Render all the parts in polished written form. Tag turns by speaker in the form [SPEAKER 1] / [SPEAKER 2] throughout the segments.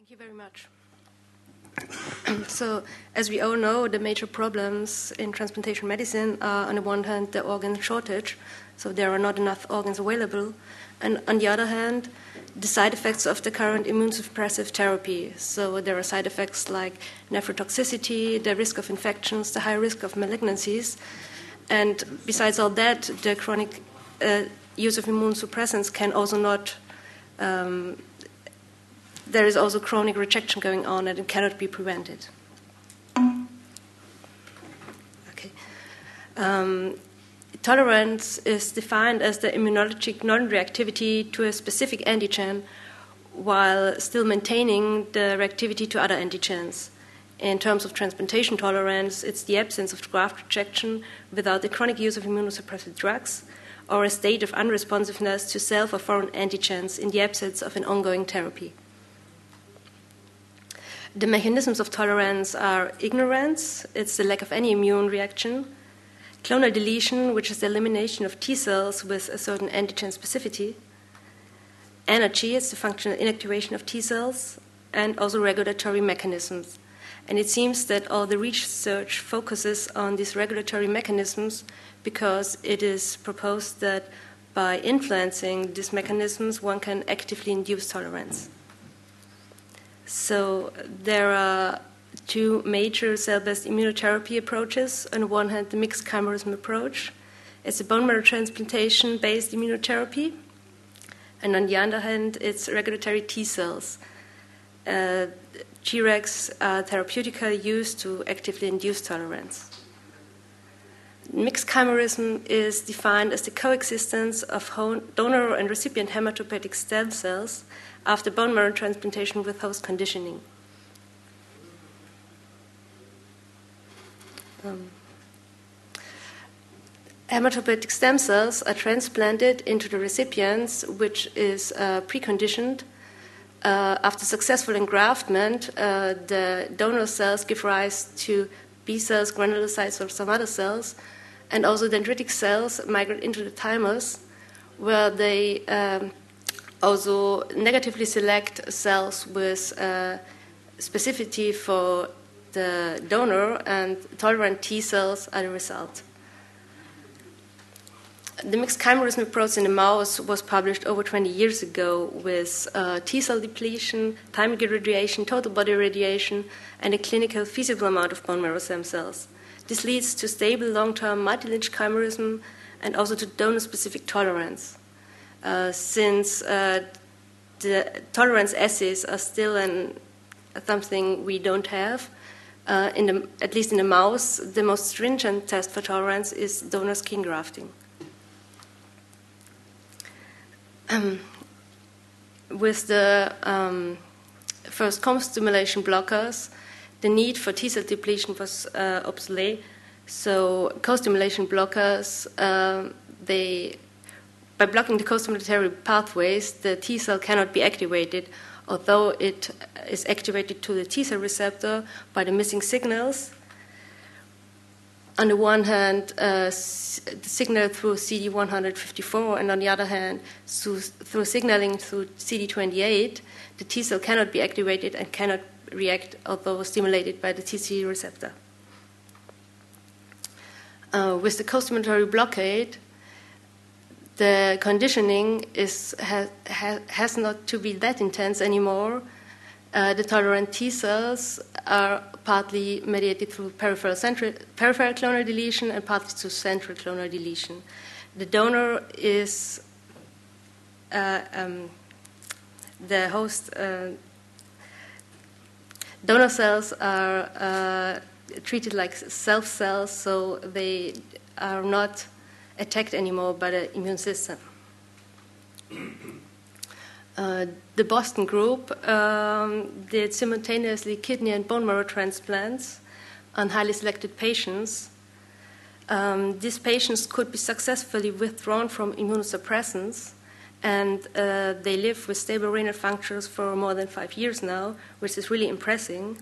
[SPEAKER 1] Thank you very much. So, as we all know, the major problems in transplantation medicine are, on the one hand, the organ shortage, so there are not enough organs available, and on the other hand, the side effects of the current immunosuppressive therapy. So there are side effects like nephrotoxicity, the risk of infections, the high risk of malignancies, and besides all that, the chronic use of immunosuppressants can also not there is also chronic rejection going on and it cannot be prevented. Okay. Tolerance is defined as the immunologic non-reactivity to a specific antigen while still maintaining the reactivity to other antigens. In terms of transplantation tolerance, it's the absence of graft rejection without the chronic use of immunosuppressive drugs or a state of unresponsiveness to self or foreign antigens in the absence of an ongoing therapy. The mechanisms of tolerance are ignorance, it's the lack of any immune reaction, clonal deletion, which is the elimination of T cells with a certain antigen specificity, energy, it's the functional inactivation of T cells, and also regulatory mechanisms. And it seems that all the research focuses on these regulatory mechanisms because it is proposed that by influencing these mechanisms, one can actively induce tolerance. So there are two major cell-based immunotherapy approaches. On the one hand, the mixed chimerism approach. It's a bone marrow transplantation-based immunotherapy. And on the other hand, it's regulatory T cells. Tregs are therapeutically used to actively induce tolerance. Mixed chimerism is defined as the coexistence of donor and recipient hematopoietic stem cells after bone marrow transplantation with host conditioning. Hematopoietic stem cells are transplanted into the recipients, which is preconditioned. After successful engraftment, the donor cells give rise to B cells, granulocytes, or some other cells, and also dendritic cells migrate into the thymus, where they also negatively select cells with specificity for the donor, and tolerant T cells are the result. The mixed chimerism approach in the mouse was published over 20 years ago with T cell depletion, thymic irradiation, total body irradiation, and a clinical feasible amount of bone marrow stem cells. This leads to stable long-term multi-lineage chimerism and also to donor-specific tolerance. Since the tolerance assays are still something we don't have, at least in the mouse, the most stringent test for tolerance is donor skin grafting. With the first co-stimulation blockers, the need for T cell depletion was obsolete. So co-stimulation blockers, by blocking the co-stimulatory pathways, the T cell cannot be activated, although it is activated to the T cell receptor by the missing signals. On the one hand, the signal through CD154, and on the other hand, through signaling through CD28, the T cell cannot be activated and cannot react, although stimulated by the TCE receptor. With the co-stimulatory blockade, the conditioning has not to be that intense anymore. The tolerant T cells are partly mediated through peripheral clonal deletion and partly through central clonal deletion. The donor is the host. Donor cells are treated like self cells, so they are not attacked anymore by the immune system. The Boston group did simultaneously kidney and bone marrow transplants on highly selected patients. These patients could be successfully withdrawn from immunosuppressants, and they live with stable renal functions for more than 5 years now, which is really impressive.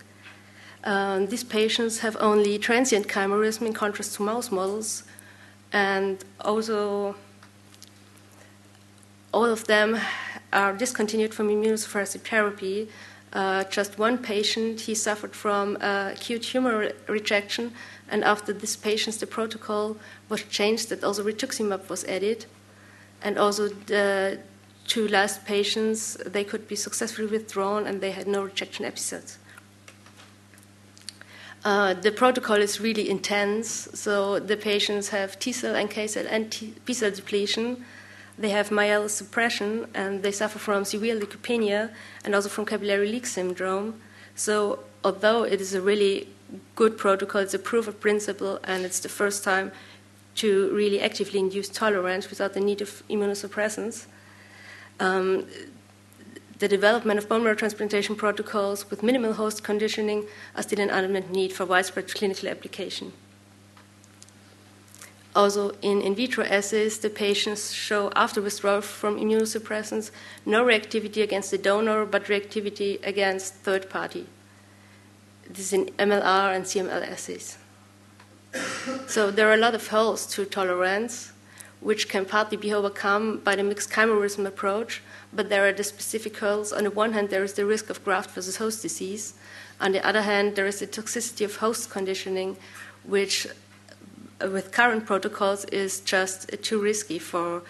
[SPEAKER 1] These patients have only transient chimerism in contrast to mouse models, and also all of them are discontinued from immunosuppressive therapy just one patient, he suffered from acute tumor rejection, and after this patient, the protocol was changed that also rituximab was added, and also the two last patients, they could be successfully withdrawn and they had no rejection episodes. The protocol is really intense, so the patients have T-cell, NK cell, and B-cell depletion. They have myelosuppression, and they suffer from severe leukopenia and also from capillary leak syndrome. So although it is a really good protocol, it's a proof of principle, and it's the first time to really actively induce tolerance without the need of immunosuppressants. The development of bone marrow transplantation protocols with minimal host conditioning are still an unmet need for widespread clinical application. Also, in vitro assays, the patients show after withdrawal from immunosuppressants no reactivity against the donor, but reactivity against third party. This is in MLR and CML assays. So there are a lot of holes to tolerance, which can partly be overcome by the mixed chimerism approach, but there are the specific holes. On the one hand, there is the risk of graft versus host disease. On the other hand, there is the toxicity of host conditioning, which with current protocols is just too risky for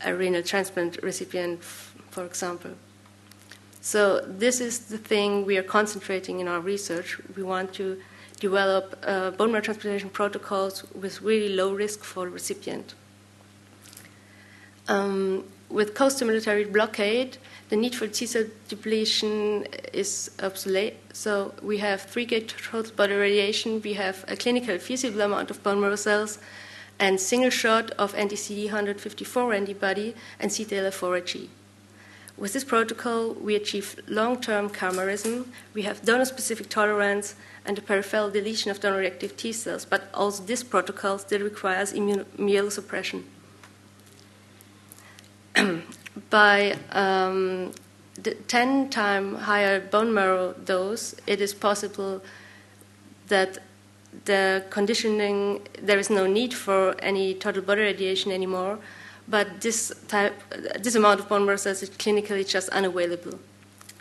[SPEAKER 1] a renal transplant recipient, for example. So this is the thing we are concentrating in our research. We want to develop bone marrow transplantation protocols with really low risk for the recipient. With co-stimulatory blockade, the need for T-cell depletion is obsolete. So we have 3-gate total body radiation, we have a clinically feasible amount of bone marrow cells, and single shot of anti-CD154 antibody and CTLA-4Ig. With this protocol, we achieve long-term chimerism, we have donor-specific tolerance, and the peripheral deletion of donor-reactive T cells, but also this protocol still requires myelosuppression. By the 10 times higher bone marrow dose, it is possible that the conditioning, there is no need for any total body radiation anymore, but this amount of bone marrow cells is clinically just unavailable.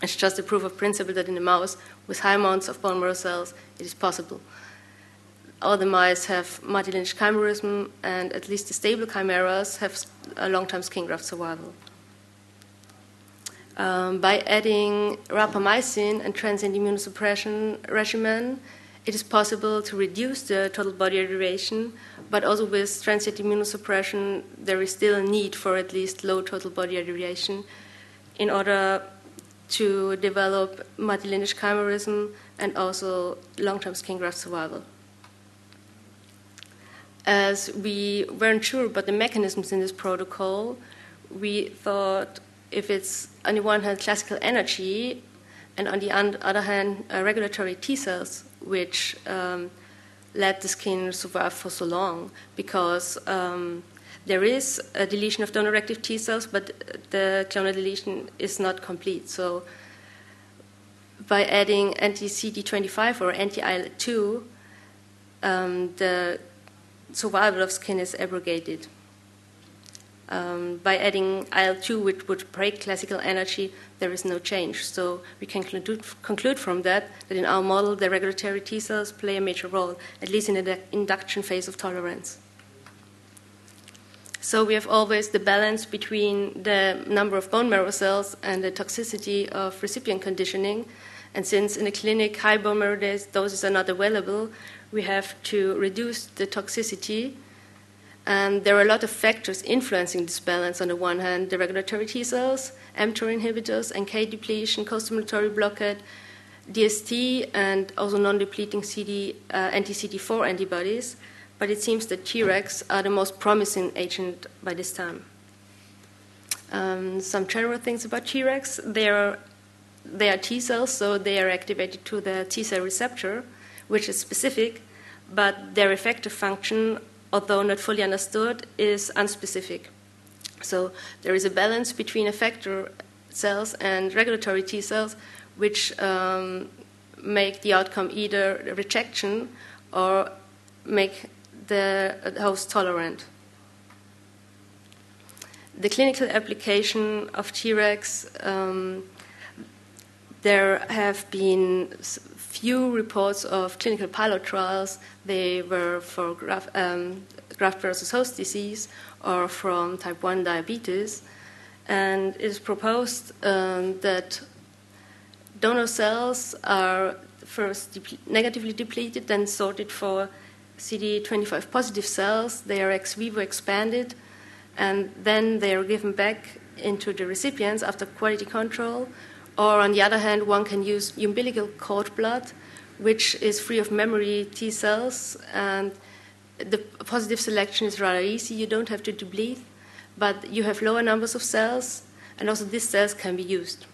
[SPEAKER 1] It's just a proof of principle that in a mouse with high amounts of bone marrow cells, it is possible. All the mice have multilineage chimerism, and at least the stable chimeras have a long-term skin graft survival. By adding rapamycin and transient immunosuppression regimen, it is possible to reduce the total body radiation, but also with transient immunosuppression, there is still a need for at least low total body radiation in order to develop multilineage chimerism and also long-term skin graft survival. As we weren't sure about the mechanisms in this protocol, we thought if it's on the one hand classical energy and on the other hand regulatory T cells, which let the skin survive for so long, because there is a deletion of donor-reactive T cells, but the clonal deletion is not complete. So by adding anti-CD25 or anti-IL-2, the survival of skin is abrogated. By adding IL-2, which would break classical energy, there is no change. So we can conclude from that in our model, the regulatory T cells play a major role, at least in the induction phase of tolerance. So we have always the balance between the number of bone marrow cells and the toxicity of recipient conditioning. And since in the clinic high bone marrow doses are not available, we have to reduce the toxicity. And there are a lot of factors influencing this balance. On the one hand, the regulatory T cells, mTOR inhibitors, NK depletion, co-stimulatory blockade, DST, and also non-depleting anti-CD4 antibodies. But it seems that Tregs are the most promising agent by this time. Some general things about Tregs. They are T cells, so they are activated to the T cell receptor, which is specific, but their effective function, although not fully understood, is unspecific. So there is a balance between effector cells and regulatory T cells, which make the outcome either rejection or make the host tolerant. The clinical application of Tregs, there have been few reports of clinical pilot trials. They were for graft versus host disease or from type 1 diabetes. And it is proposed that donor cells are first negatively depleted, then sorted for CD25 positive cells. They are ex vivo expanded, and then they are given back into the recipients after quality control. Or on the other hand, one can use umbilical cord blood, which is free of memory T cells, and the positive selection is rather easy. You don't have to deplete, but you have lower numbers of cells, and also these cells can be used.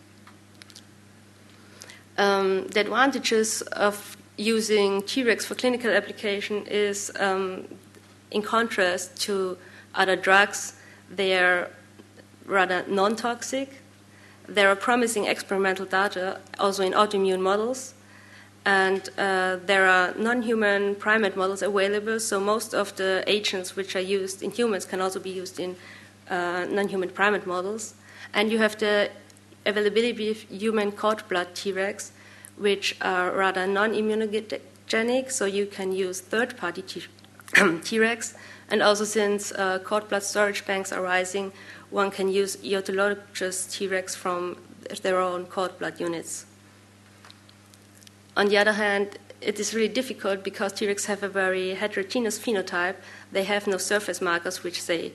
[SPEAKER 1] The advantages of using Tregs for clinical application is, in contrast to other drugs, they are rather non-toxic. There are promising experimental data also in autoimmune models, and there are non-human primate models available, so most of the agents which are used in humans can also be used in non-human primate models. And you have the availability of human cord blood Tregs, which are rather non-immunogenic, so you can use third-party Tregs. And also, since cord blood storage banks are rising, one can use autologous Tregs from their own cord blood units. On the other hand, it is really difficult because Tregs have a very heterogeneous phenotype. They have no surface markers which say,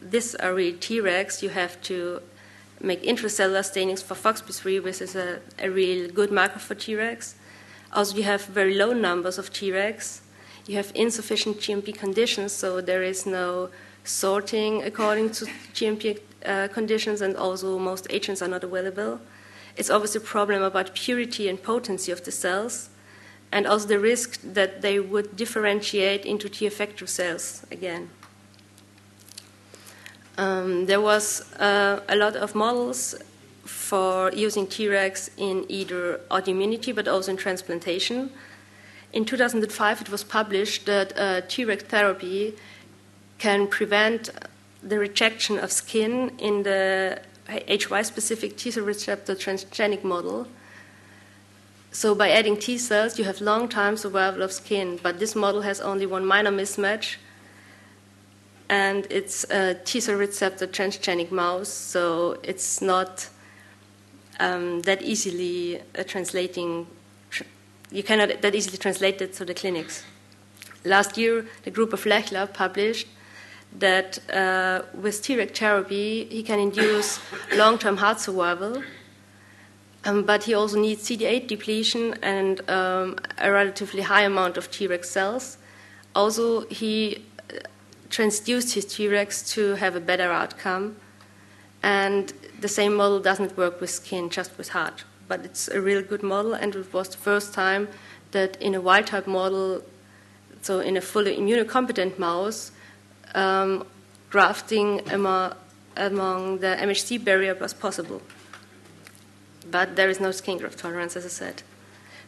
[SPEAKER 1] these are really Tregs. You have to make intracellular stainings for FOXP3, which is a real good marker for Tregs. Also, you have very low numbers of Tregs. You have insufficient GMP conditions, so there is no sorting according to GMP conditions, and also most agents are not available. It's always a problem about purity and potency of the cells, and also the risk that they would differentiate into T effector cells again. There was a lot of models for using Tregs in either autoimmunity but also in transplantation. In 2005, it was published that Treg therapy can prevent the rejection of skin in the HY-specific T cell receptor transgenic model. So by adding T cells, you have long-time survival of skin, but this model has only one minor mismatch, and it's a T cell receptor transgenic mouse, so it's not that easily you cannot that easily translate it to the clinics. Last year, the group of Lechler published that with Treg therapy, he can induce long-term heart survival, but he also needs CD8 depletion and a relatively high amount of Treg cells. Also, he transduced his Tregs to have a better outcome, and the same model doesn't work with skin, just with heart. But it's a real good model, and it was the first time that in a wild-type model, so in a fully immunocompetent mouse, grafting among the MHC barrier was possible. But there is no skin graft tolerance, as I said.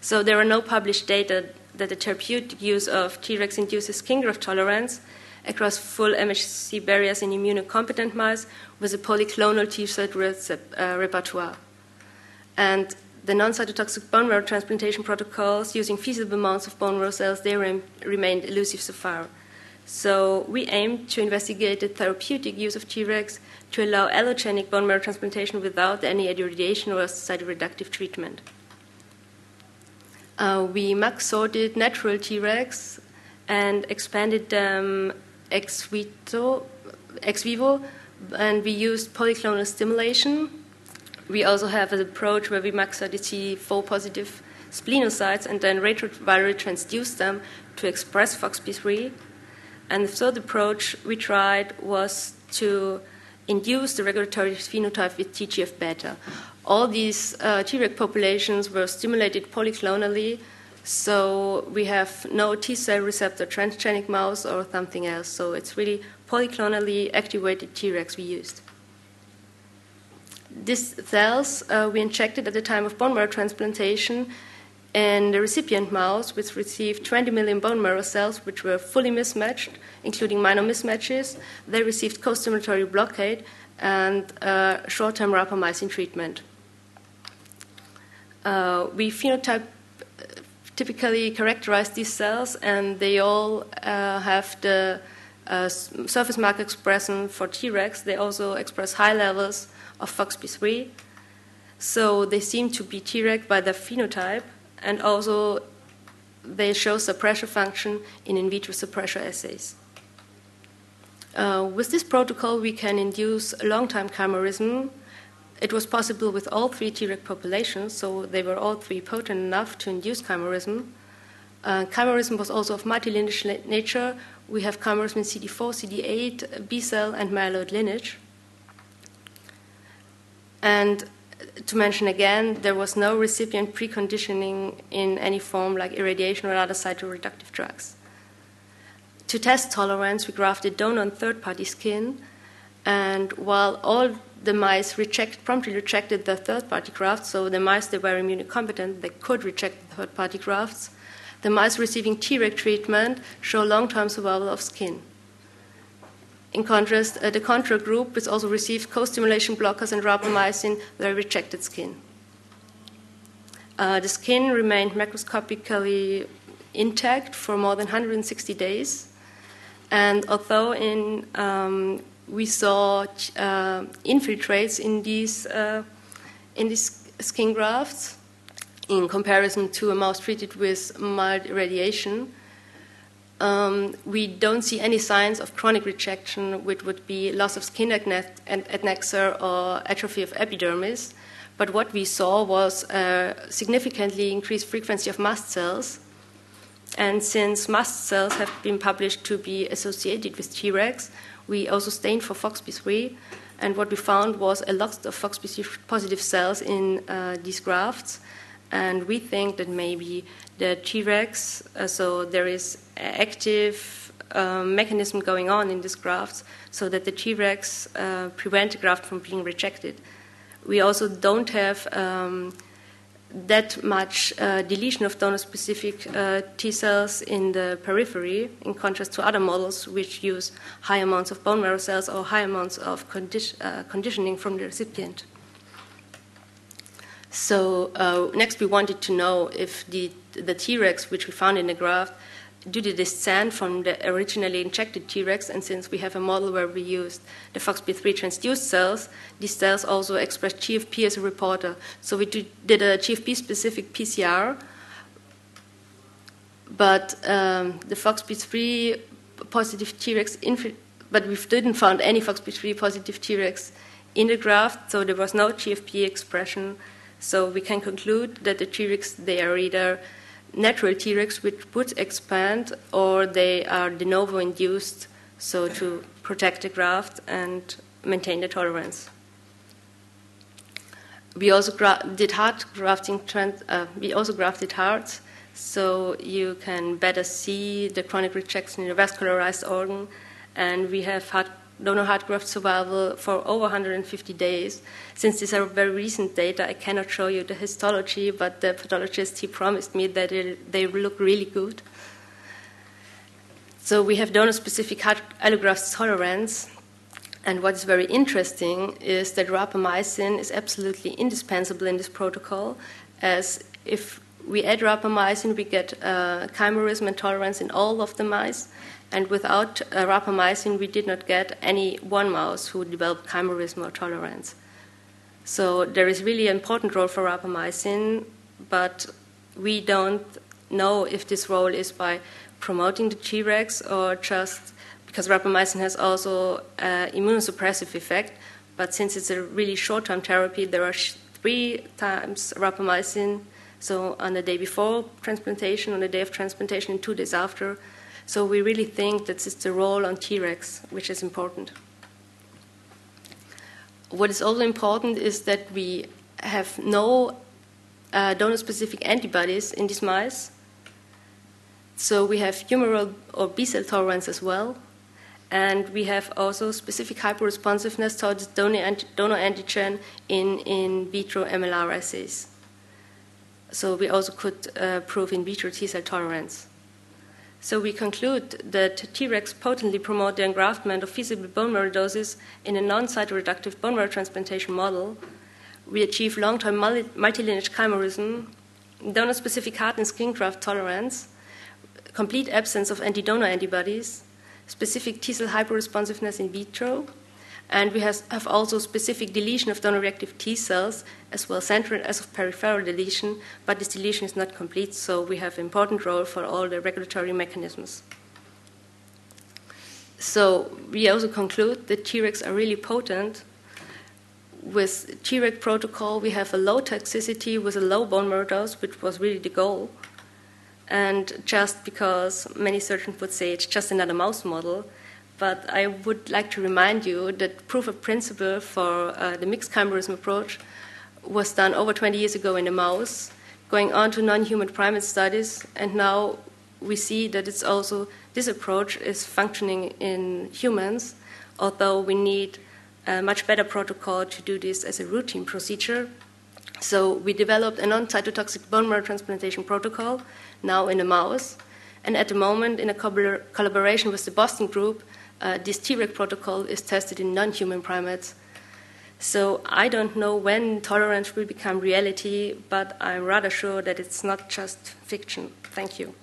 [SPEAKER 1] So there are no published data that the therapeutic use of Tregs induces skin graft tolerance across full MHC barriers in immunocompetent mice with a polyclonal T-cell repertoire. And the non-cytotoxic bone marrow transplantation protocols using feasible amounts of bone marrow cells, they remained elusive so far. So we aim to investigate the therapeutic use of Tregs to allow allogenic bone marrow transplantation without any irradiation or cytoreductive treatment. We max sorted natural Tregs and expanded them ex vivo, and we used polyclonal stimulation. We also have an approach where we max out the CD4 positive splenocytes and then retrovirally transduce them to express FOXP3. And the third approach we tried was to induce the regulatory phenotype with TGF-beta. All these Treg populations were stimulated polyclonally, so we have no T-cell receptor transgenic mouse or something else. So it's really polyclonally activated Tregs we used. These cells we injected at the time of bone marrow transplantation in the recipient mouse, which received 20 million bone marrow cells, which were fully mismatched, including minor mismatches. They received co-stimulatory blockade and short-term rapamycin treatment. We phenotype typically characterize these cells, and they all have the surface marker expression for Tregs. They also express high levels of FOXP3. So they seem to be Treg by their phenotype, and also they show suppressor function in vitro suppressor assays. With this protocol, we can induce long-time chimerism. It was possible with all three Treg populations, so they were all three potent enough to induce chimerism. Chimerism was also of multi-lineage nature. We have chimerism in CD4, CD8, B cell, and myeloid lineage. And to mention again, there was no recipient preconditioning in any form like irradiation or other cytoreductive drugs. To test tolerance, we grafted donor and third-party skin, and while all the mice promptly rejected the third-party grafts, so the mice that were immunocompetent, they could reject the third-party grafts, the mice receiving Treg treatment show long-term survival of skin. In contrast, the control group, which also received co-stimulation blockers and rapamycin, they rejected skin. The skin remained macroscopically intact for more than 160 days. And although we saw infiltrates in these skin grafts in comparison to a mouse treated with mild irradiation, we don't see any signs of chronic rejection, which would be loss of skin adnexer or atrophy of epidermis. But what we saw was a significantly increased frequency of mast cells. And since mast cells have been published to be associated with Tregs, we also stained for FOXP3. And what we found was a lot of FOXP3 positive cells in these grafts. And we think that maybe the Tregs, so there is active mechanism going on in these grafts, so that the Tregs prevent the graft from being rejected. We also don't have that much deletion of donor-specific T cells in the periphery, in contrast to other models which use high amounts of bone marrow cells or high amounts of conditioning from the recipient. So next we wanted to know if the Tregs which we found in the graft, do they descend from the originally injected Tregs? And since we have a model where we used the FOXP3 transduced cells, these cells also express GFP as a reporter. So we did a GFP-specific PCR, but the FOXP3 positive Tregs, but we didn't find any FOXP3 positive Tregs in the graft, so there was no GFP expression. So we can conclude that the Tregs, they are either natural Tregs which would expand, or they are de novo induced, so to protect the graft and maintain the tolerance. We also did heart grafting. We also grafted hearts, so you can better see the chronic rejection in a vascularized organ. And we have donor heart graft survival for over 150 days. Since these are very recent data, I cannot show you the histology, but the pathologist, he promised me that they look really good. So we have donor-specific heart allograft tolerance. And what is very interesting is that rapamycin is absolutely indispensable in this protocol, as if we add rapamycin, we get chimerism and tolerance in all of the mice. And without rapamycin, we did not get any one mouse who developed chimerism or tolerance. So there is really an important role for rapamycin, but we don't know if this role is by promoting the Tregs or just because rapamycin has also an immunosuppressive effect. But since it's a really short-term therapy, there are 3 times rapamycin, so on the day before transplantation, on the day of transplantation, and 2 days after. So we really think that it's the role on Tregs which is important. What is also important is that we have no donor-specific antibodies in these mice. So we have humoral or B-cell tolerance as well. And we have also specific hyperresponsiveness towards donor antigen in vitro MLR assays. So we also could prove in vitro T-cell tolerance. So we conclude that Tregs potently promote the engraftment of feasible bone marrow doses in a non-cytoreductive bone marrow transplantation model. we achieve long-term multilineage chimerism, donor-specific heart and skin graft tolerance, complete absence of anti-donor antibodies, specific T-cell hyperresponsiveness in vitro, and we have also specific deletion of donor-reactive T cells, as well central as of peripheral deletion, but this deletion is not complete, so we have an important role for all the regulatory mechanisms. So we also conclude that Tregs are really potent. With Treg protocol, we have a low toxicity with a low bone marrow dose, which was really the goal. And just because many surgeons would say it's just another mouse model, but I would like to remind you that proof of principle for the mixed chimerism approach was done over 20 years ago in a mouse, going on to non-human primate studies, and now we see that it's also, this approach is functioning in humans, although we need a much better protocol to do this as a routine procedure. So we developed a non-cytotoxic bone marrow transplantation protocol, now in a mouse, and at the moment, in a collaboration with the Boston group, this Treg protocol is tested in non-human primates. So I don't know when tolerance will become reality, but I'm rather sure that it's not just fiction. Thank you.